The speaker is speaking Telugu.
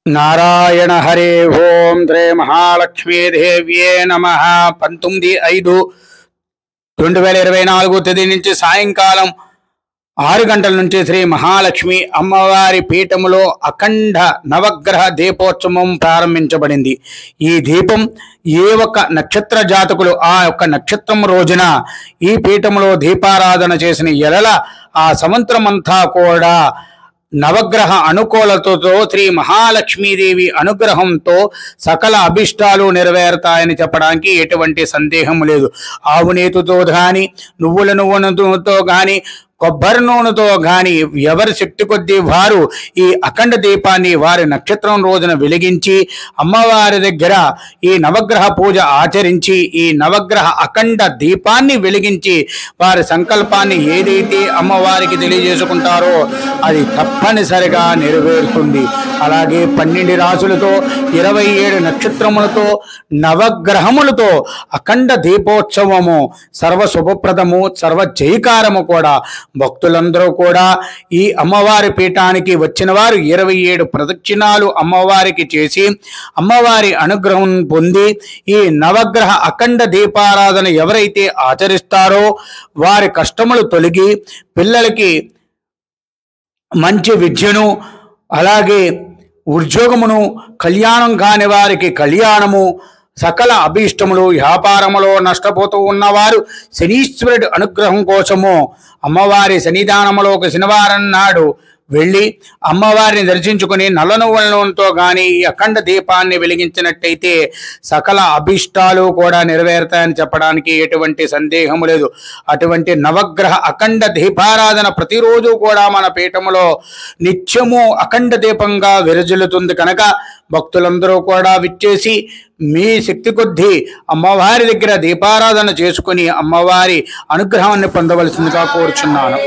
నారాయణ హరే ఓం శ్రీ మహాలక్ష్మీదేవ్యే నమ 19/5/2024 తేదీ నుంచి సాయంకాలం 6 గంటల నుంచి శ్రీ మహాలక్ష్మి అమ్మవారి పీఠములో అఖండ నవగ్రహ దీపోత్సవం ప్రారంభించబడింది. ఈ దీపం ఏ ఒక్క నక్షత్ర జాతకులు ఆ యొక్క నక్షత్రం రోజున ఈ పీఠములో దీపారాధన చేసిన ఎడల ఆ సంవత్సరం అంతా కూడా నవగ్రహ అనుకూలతతో శ్రీ మహాలక్ష్మీదేవి అనుగ్రహంతో సకల అభిష్టాలు నెరవేరుతాయని చెప్పడానికి ఎటువంటి సందేహం లేదు. ఆవు నేతితో కానీ నువ్వుల నూనెతో కానీ కొబ్బరి నూనెతో కానీ ఎవరి శక్తి కొద్దీ వారు ఈ అఖండ దీపాన్ని వారి నక్షత్రం రోజున వెలిగించి అమ్మవారి దగ్గర ఈ నవగ్రహ పూజ ఆచరించి ఈ నవగ్రహ అఖండ దీపాన్ని వెలిగించి వారి సంకల్పాన్ని ఏదైతే అమ్మవారికి తెలియజేసుకుంటారో అది తప్పనిసరిగా నెరవేరుతుంది. అలాగే 12 రాసులతో 27 నక్షత్రములతో నవగ్రహములతో అఖండ దీపోత్సవము సర్వ శుభప్రదము సర్వ జయకారము కూడా భక్తులందరూ కూడా ఈ అమ్మవారి పీఠానికి వచ్చిన వారు 27 ప్రదక్షిణాలు అమ్మవారికి చేసి అమ్మవారి అనుగ్రహం పొంది ఈ నవగ్రహ అఖండ దీపారాధన ఎవరైతే ఆచరిస్తారో వారి కష్టములు తొలగి పిల్లలకి మంచి విద్యను అలాగే ఉద్యోగమును కళ్యాణం కాని వారికి కళ్యాణము సకల అభీష్టములు వ్యాపారములో నష్టపోతూ ఉన్నవారు శనీశ్వరుడి అనుగ్రహం కోసము అమ్మవారి సన్నిధానములోకి శనివారం నాడు వెళ్ళి అమ్మవారిని దర్శించుకుని నల్ల నువ్వుల నూనెతో కానీ ఈ అఖండ దీపాన్ని వెలిగించినట్టయితే సకల అభిష్టాలు కూడా నెరవేరుతాయని చెప్పడానికి ఎటువంటి సందేహము లేదు. అటువంటి నవగ్రహ అఖండ దీపారాధన ప్రతిరోజు కూడా మన పీఠములో నిత్యము అఖండ దీపంగా విరజిల్లుతుంది కనుక భక్తులందరూ కూడా విచ్చేసి మీ శక్తి కొద్దీ అమ్మవారి దగ్గర దీపారాధన చేసుకుని అమ్మవారి అనుగ్రహాన్ని పొందవలసిందిగా కోరుచున్నాను.